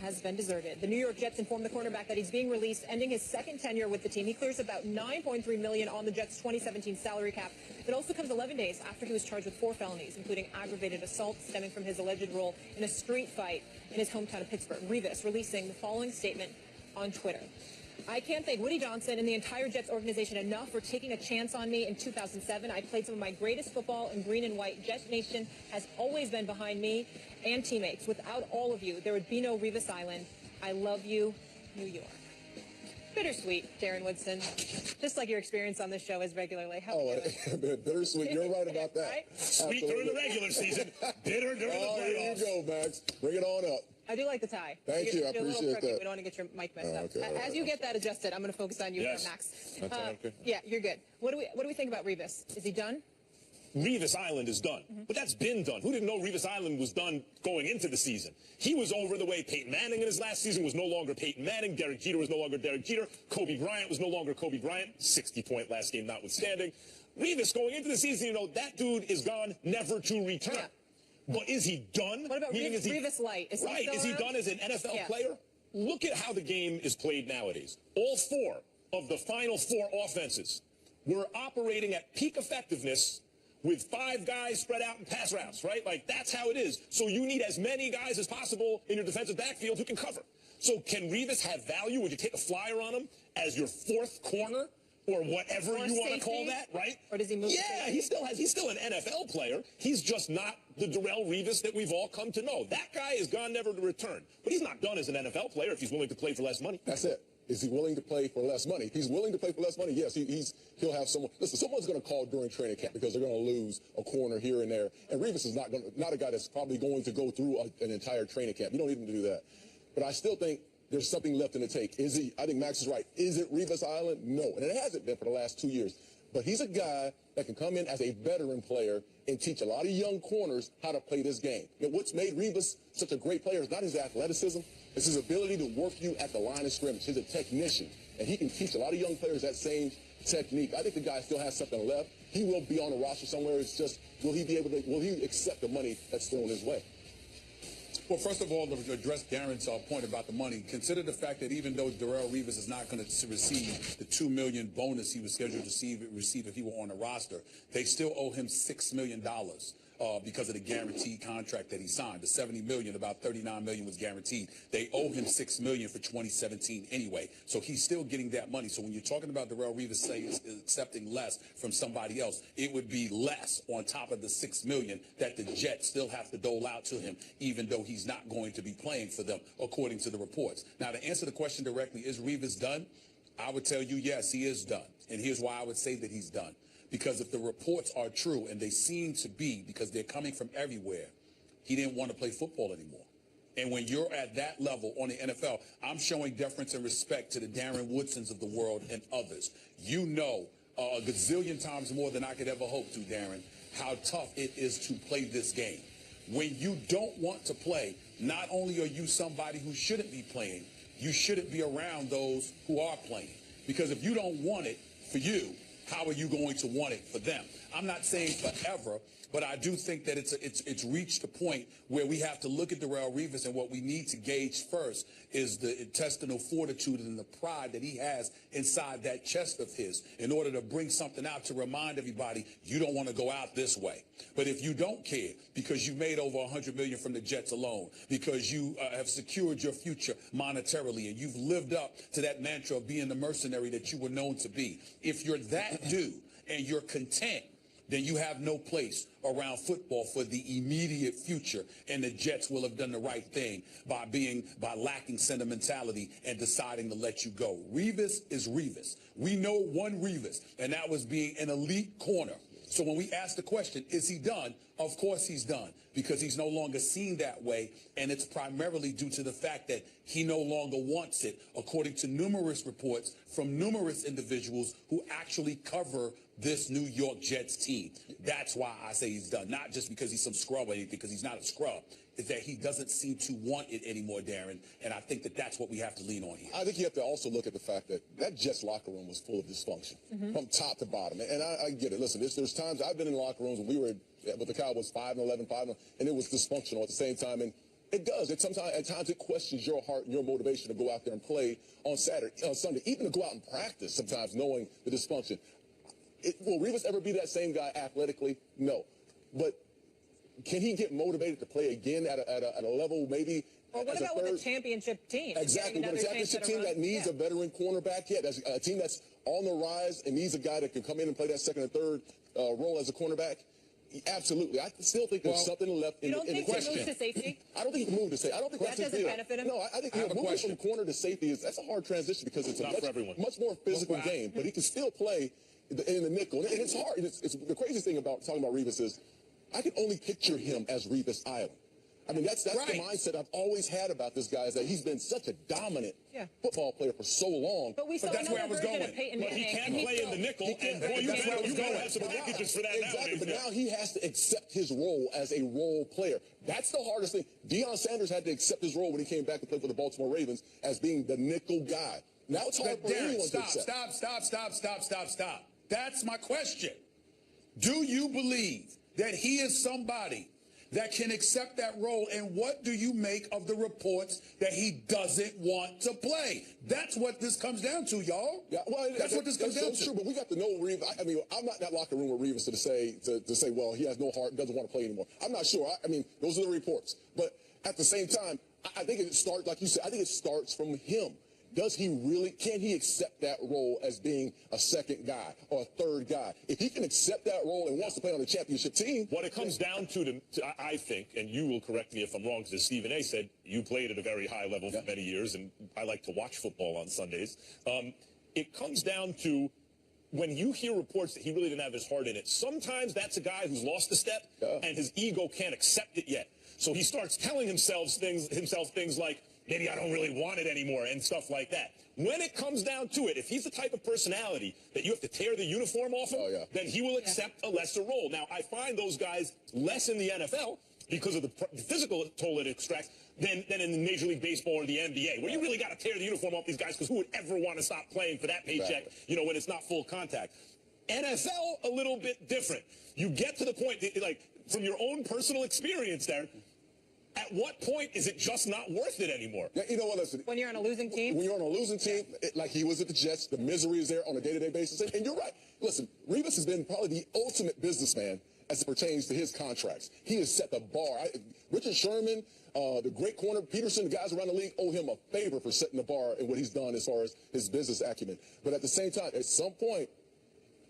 has been deserted. The New York Jets informed the cornerback that he's being released, ending his second tenure with the team. He clears about $9.3 million on the Jets' 2017 salary cap. It also comes 11 days after he was charged with 4 felonies, including aggravated assault stemming from his alleged role in a street fight in his hometown of Pittsburgh. Revis releasing the following statement on Twitter. I can't thank Woody Johnson and the entire Jets organization enough for taking a chance on me in 2007. I played some of my greatest football in green and white. Jet Nation has always been behind me and teammates. Without all of you, there would be no Revis Island. I love you, New York. Bittersweet, Darren Woodson. Just like your experience on this show is regularly. How Bittersweet. You're right about that. Right? Sweet during the regular season, bitter during the playoffs. Here you go, Max. Bring it on up. I do like the tie. Thank you. I appreciate that. We don't want to get your mic messed up. Okay, As you get that adjusted, I'm going to focus on you, Max. Okay. Yeah, you're good. What do we think about Revis? Is he done? Revis Island is done. But that's been done. Who didn't know Revis Island was done going into the season? He was over the way Peyton Manning in his last season was no longer Peyton Manning. Derek Jeter was no longer Derek Jeter. Kobe Bryant was no longer Kobe Bryant. 60-point last game notwithstanding. Revis going into the season, that dude is gone, never to return. Yeah. But is he done? What about Revis Light? Is he done as an NFL player? Look at how the game is played nowadays. All 4 of the final 4 offenses were operating at peak effectiveness with 5 guys spread out in pass routes, right? Like, that's how it is. So you need as many guys as possible in your defensive backfield who can cover. So can Revis have value? Would you take a flyer on him as your 4th corner? Or whatever you want to call that, right? Or does he move? Yeah, he's still an NFL player. He's just not the Darrelle Revis that we've all come to know. That guy is gone, never to return. But he's not done as an NFL player if he's willing to play for less money. That's it. Is he willing to play for less money? If he's willing to play for less money, yes, he'll have someone. Listen, someone's going to call during training camp because they're going to lose a corner here and there. And Revis is not a guy that's probably going to go through an entire training camp. You don't need him to do that. But I still think there's something left in the tank. I think Max is right. Is it Revis Island? No. And it hasn't been for the last 2 years. But he's a guy that can come in as a veteran player and teach a lot of young corners how to play this game. What's made Revis such a great player is not his athleticism. It's his ability to work you at the line of scrimmage. He's a technician, and he can teach a lot of young players that same technique. I think the guy still has something left. He will be on the roster somewhere. It's just, will he accept the money that's thrown his way? Well, first of all, to address Darren's point about the money, consider the fact that even though Darrelle Revis is not going to receive the $2 million bonus he was scheduled to receive if he were on the roster, they still owe him $6 million. Because of the guaranteed contract that he signed. The $70 million, about $39 million was guaranteed. They owe him $6 million for 2017 anyway. So he's still getting that money. So when you're talking about Darrelle Revis accepting less from somebody else, it would be less on top of the $6 million that the Jets still have to dole out to him, even though he's not going to be playing for them, according to the reports. Now, to answer the question directly, is Revis done? I would tell you, yes, he is done. And here's why I would say that he's done. Because if the reports are true, and they seem to be, because they're coming from everywhere, he didn't want to play football anymore. And when you're at that level on the NFL, I'm showing deference and respect to the Darren Woodsons of the world and others. You know a gazillion times more than I could ever hope to, Darren, how tough it is to play this game. When you don't want to play, not only are you somebody who shouldn't be playing, you shouldn't be around those who are playing. Because if you don't want it for you, how are you going to want it for them? I'm not saying forever, but I do think that it's reached a point where we have to look at Darrelle Revis, and what we need to gauge first is the intestinal fortitude and the pride that he has inside that chest of his in order to bring something out to remind everybody you don't want to go out this way. But if you don't care because you made over $100 million from the Jets alone, because you have secured your future monetarily, and you've lived up to that mantra of being the mercenary that you were known to be, if you're that dude and you're content, then you have no place around football for the immediate future. And the Jets will have done the right thing by lacking sentimentality and deciding to let you go. Revis is Revis. We know one Revis, and that was being an elite corner. So when we ask the question, is he done? Of course he's done, because he's no longer seen that way, and it's primarily due to the fact that he no longer wants it, according to numerous reports from numerous individuals who actually cover this New York Jets team. That's why I say he's done, not just because he's some scrub or anything, because he's not a scrub. It's that he doesn't seem to want it anymore, Darren, and I think that that's what we have to lean on here. I think you have to also look at the fact that Jets locker room was full of dysfunction from top to bottom. And I get it. Listen, there's times I've been in locker rooms when we were with the Cowboys 5-11, and it was dysfunctional at the same time. And It does. At times it questions your heart and your motivation to go out there and play on Sunday, even to go out and practice sometimes knowing the dysfunction. Will Revis ever be that same guy athletically? No. But can he get motivated to play again at a level maybe? Well, what about with a championship team? Exactly. With a championship team that needs a veteran cornerback, that's a team that's on the rise and needs a guy that can come in and play that second and third role as a cornerback. Absolutely. I still think there's something left in the question. You don't think he moved to safety? I don't think he moved to safety. I don't think that doesn't benefit him? No, I think moving from corner to safety that's a hard transition because it's a much more physical game. But he can still play in the nickel. And it's hard. The craziest thing about talking about Revis is I can only picture him as Revis Island. I mean, that's right. The mindset I've always had about this guy is that he's been such a dominant football player for so long. But that's where I was going. But he can't play in the nickel, and boy, you gotta have some packages for that exactly, but now he has to accept his role as a role player. That's the hardest thing. Deion Sanders had to accept his role when he came back to play for the Baltimore Ravens as being the nickel guy. Now it's hard for anyone to accept. Stop. That's my question. Do you believe that he is somebody that can accept that role, and what do you make of the reports that he doesn't want to play? That's what this comes down to, y'all. Yeah, well, that's what this comes down to. True, but we got to know Revis. I mean, I'm not in that locker room with Revis to say, well, he has no heart, doesn't want to play anymore. I'm not sure. I mean, those are the reports. But at the same time, I think it starts, like you said, I think it starts from him. Can he accept that role as being a second guy or a third guy? If he can accept that role and wants to play on the championship team. What it comes down to, I think, and you will correct me if I'm wrong, because as Stephen A. said, you played at a very high level for many years, and I like to watch football on Sundays. It comes down to when you hear reports that he really didn't have his heart in it, sometimes that's a guy who's lost a step and his ego can't accept it yet. So he starts telling himself things like, maybe I don't really want it anymore and stuff like that. When it comes down to it, if he's the type of personality that you have to tear the uniform off him, then he will accept a lesser role. Now, I find those guys less in the NFL because of the physical toll it extracts than in the Major League Baseball or the NBA, where you really got to tear the uniform off these guys because who would ever want to stop playing for that paycheck, when it's not full contact. NFL, a little bit different. You get to the point, like, from your own personal experience there, at what point is it just not worth it anymore? Yeah, you know what, listen. When you're on a losing team? When you're on a losing team, like he was at the Jets, the misery is there on a day-to-day basis. And you're right. Listen, Revis has been probably the ultimate businessman as it pertains to his contracts. He has set the bar. Richard Sherman, the great corner, Peterson, the guys around the league owe him a favor for setting the bar and what he's done as far as his business acumen. But at the same time, at some point,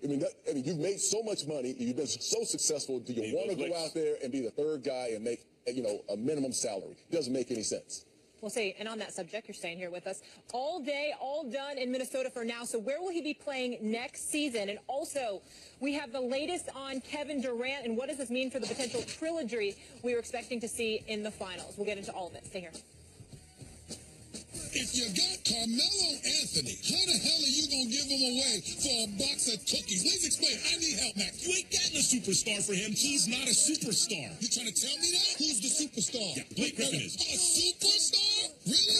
I mean, you've made so much money, you've been so successful. Do you want to go out there and be the third guy and make, a minimum salary? It doesn't make any sense. We'll see. And on that subject, you're staying here with us all day, all done in Minnesota for now. So where will he be playing next season? And also, we have the latest on Kevin Durant. And what does this mean for the potential trilogy we were expecting to see in the finals? We'll get into all of it. Stay here. If you got Carmelo Anthony, how the hell are you going to give him away for a box of cookies? Let's explain. I need help, Mac. You ain't getting a superstar for him. He's not a superstar. You trying to tell me that? Who's the superstar? Yeah, Blake Griffin is. A superstar? Really?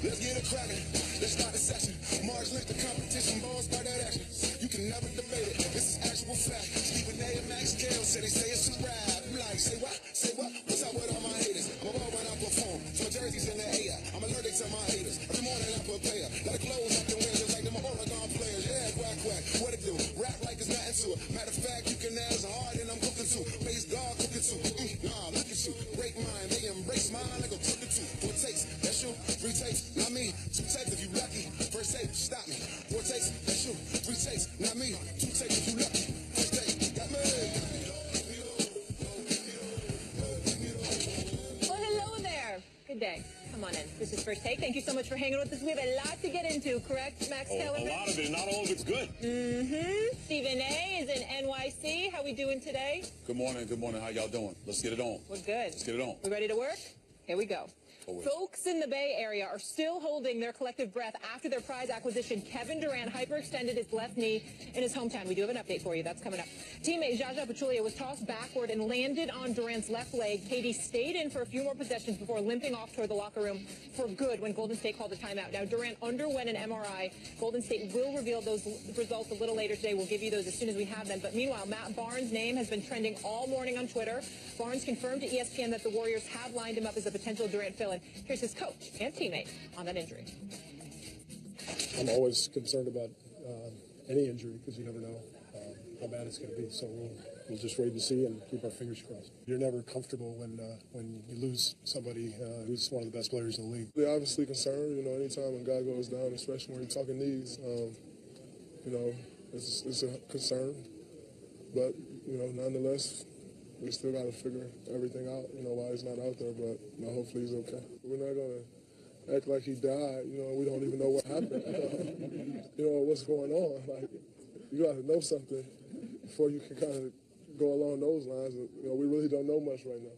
Let's get it cracking. Let's start the session. March linked the competition. Balls by that action. You can never debate it. This is actual fact. Stephen A. and Max Gale say it's a rap. I'm like, say what? Say what? What's up with all my haters? I'm a ball when I perform. So jerseys in the air. I'm allergic to my haters. Every morning I prepare. Let it close out the windows like them Oregon players. Yeah, quack, quack. What it do? Rap like it's nothing to it. Matter of fact, you can ask hard and I'm cooking too. Base guard cooking too. Nah, look at you. Great mind. They embrace mine like a crooked too. 4 takes. That's you. 3 takes. Not me. 2 takes if you lucky. First take. Stop me. 4 takes. That's you. 3 takes. Not me. 2 takes if you lucky. First take. Got me. Good day. Come on in. This is First Take. Thank you so much for hanging with us. We have a lot to get into, correct, Max Kellerman? A lot of it. Not all of it's good. Stephen A. is in NYC. How we doing today? Good morning. Good morning. How y'all doing? Let's get it on. We're good. Let's get it on. We ready to work? Here we go. Folks in the Bay Area are still holding their collective breath after their prize acquisition. Kevin Durant hyperextended his left knee in his hometown. We do have an update for you. That's coming up. Teammate Jaja Pachulia was tossed backward and landed on Durant's left leg. KD stayed in for a few more possessions before limping off toward the locker room for good when Golden State called a timeout. Now, Durant underwent an MRI. Golden State will reveal those results a little later today. We'll give you those as soon as we have them. But meanwhile, Matt Barnes' name has been trending all morning on Twitter. Barnes confirmed to ESPN that the Warriors have lined him up as a potential Durant fill-in. Here's his coach and teammate on that injury. I'm always concerned about any injury because you never know how bad it's going to be. So we'll just wait and see and keep our fingers crossed. You're never comfortable when you lose somebody who's one of the best players in the league. They're obviously concerned. You know, anytime a guy goes down, especially when you're talking knees, you know, it's a concern. But, you know, nonetheless, we still got to figure everything out, you know, while he's not out there. But, you know, hopefully he's okay. We're not going to act like he died. You know, we don't even know what happened. You know, what's going on. Like, you got to know something before you can kind of go along those lines. You know, we really don't know much right now.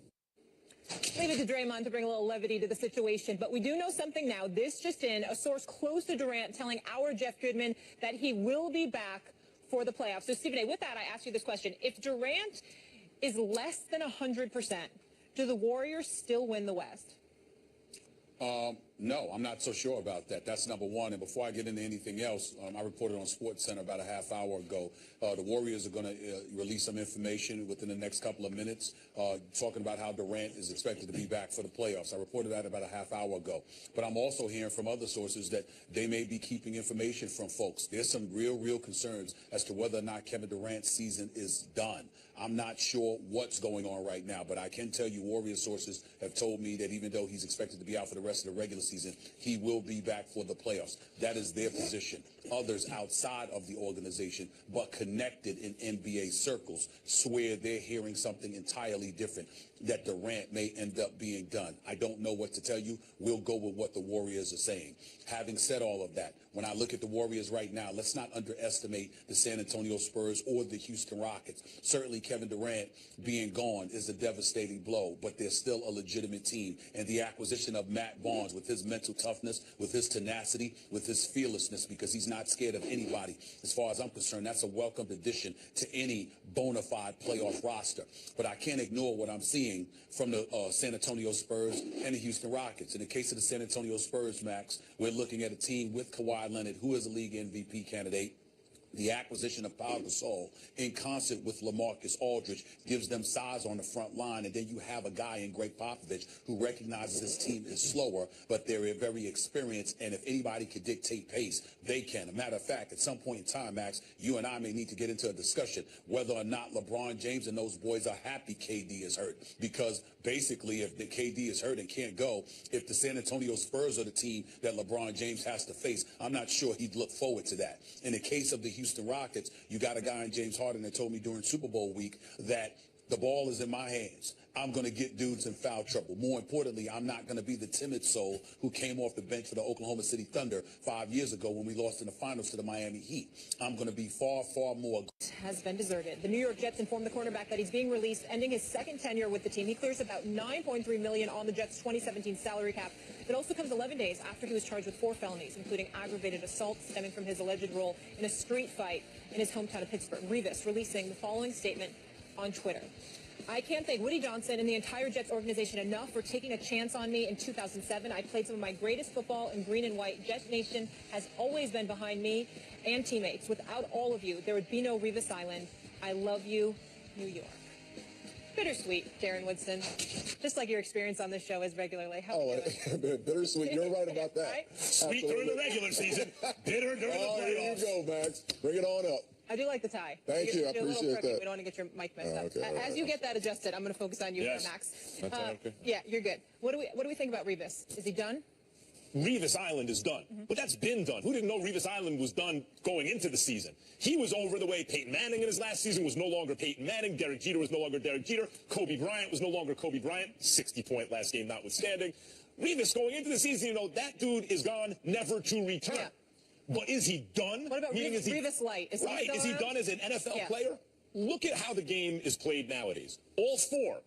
Leave it to Draymond to bring a little levity to the situation. But we do know something now. This just in, a source close to Durant telling our Jeff Goodman that he will be back for the playoffs. So, Stephen A., with that, I ask you this question. If Durant is less than 100%, do the Warriors still win the West? No, I'm not so sure about that. That's number one. And before I get into anything else, I reported on SportsCenter about a half hour ago. The Warriors are going to release some information within the next couple of minutes, talking about how Durant is expected to be back for the playoffs. I reported that about a half hour ago. But I'm also hearing from other sources that they may be keeping information from folks. There's some real concerns as to whether or not Kevin Durant's season is done. I'm not sure what's going on right now, but I can tell you Warrior sources have told me that even though he's expected to be out for the rest of the regular season, he will be back for the playoffs. That is their position. Others outside of the organization, but connected in NBA circles, swear they're hearing something entirely different, that Durant may end up being done. I don't know what to tell you. We'll go with what the Warriors are saying. Having said all of that, when I look at the Warriors right now, let's not underestimate the San Antonio Spurs or the Houston Rockets. Certainly Kevin Durant being gone is a devastating blow, but they're still a legitimate team. And the acquisition of Matt Barnes with his mental toughness, with his tenacity, with his fearlessness, because he's not scared of anybody. As far as I'm concerned, that's a welcomed addition to any bona fide playoff roster. But I can't ignore what I'm seeing from the San Antonio Spurs and the Houston Rockets. In the case of the San Antonio Spurs, Max, we're looking at a team with Kawhi Leonard, who is a league MVP candidate. The acquisition of Pau Gasol in concert with LaMarcus Aldridge gives them size on the front line. And then you have a guy in Greg Popovich who recognizes his team is slower, but they're very experienced. And if anybody can dictate pace, they can. As a matter of fact, at some point in time, Max, you and I may need to get into a discussion whether or not LeBron James and those boys are happy KD is hurt. Because basically, if the KD is hurt and can't go, if the San Antonio Spurs are the team that LeBron James has to face, I'm not sure he'd look forward to that. In the case of the Houston Rockets, you got a guy in James Harden that told me during Super Bowl week that the ball is in my hands. I'm going to get dudes in foul trouble. More importantly, I'm not going to be the timid soul who came off the bench for the Oklahoma City Thunder 5 years ago when we lost in the finals to the Miami Heat. I'm going to be far more. Has been deserted. The New York Jets informed the cornerback that he's being released, ending his second tenure with the team. He clears about $9.3 million on the Jets' 2017 salary cap. It also comes 11 days after he was charged with 4 felonies, including aggravated assault stemming from his alleged role in a street fight in his hometown of Pittsburgh. Revis releasing the following statement on Twitter. I can't thank Woody Johnson and the entire Jets organization enough for taking a chance on me in 2007. I played some of my greatest football in green and white. Jet Nation has always been behind me and teammates. Without all of you, there would be no Revis Island. I love you, New York. Bittersweet, Darren Woodson. Just like your experience on this show is regularly. How Bittersweet. You're right about that. Right? Sweet during the regular season, bitter during the playoffs. There you go, Max. Bring it on up. I do like the tie. Thank you. I appreciate that. We don't want to get your mic messed up. Okay. As you get that adjusted, I'm going to focus on you, Yes. Max. That's okay. Yeah, you're good. What do we think about Revis? Is he done? Revis Island is done. But that's been done. Who didn't know Revis Island was done going into the season? He was over the way Peyton Manning in his last season was no longer Peyton Manning. Derek Jeter was no longer Derek Jeter. Kobe Bryant was no longer Kobe Bryant. 60-point last game notwithstanding. Revis going into the season, you know, that dude is gone, never to return. Yeah. But is he done? What about Revis Light? Is right. he still Is he around? done as an NFL player? Look at how the game is played nowadays. All 4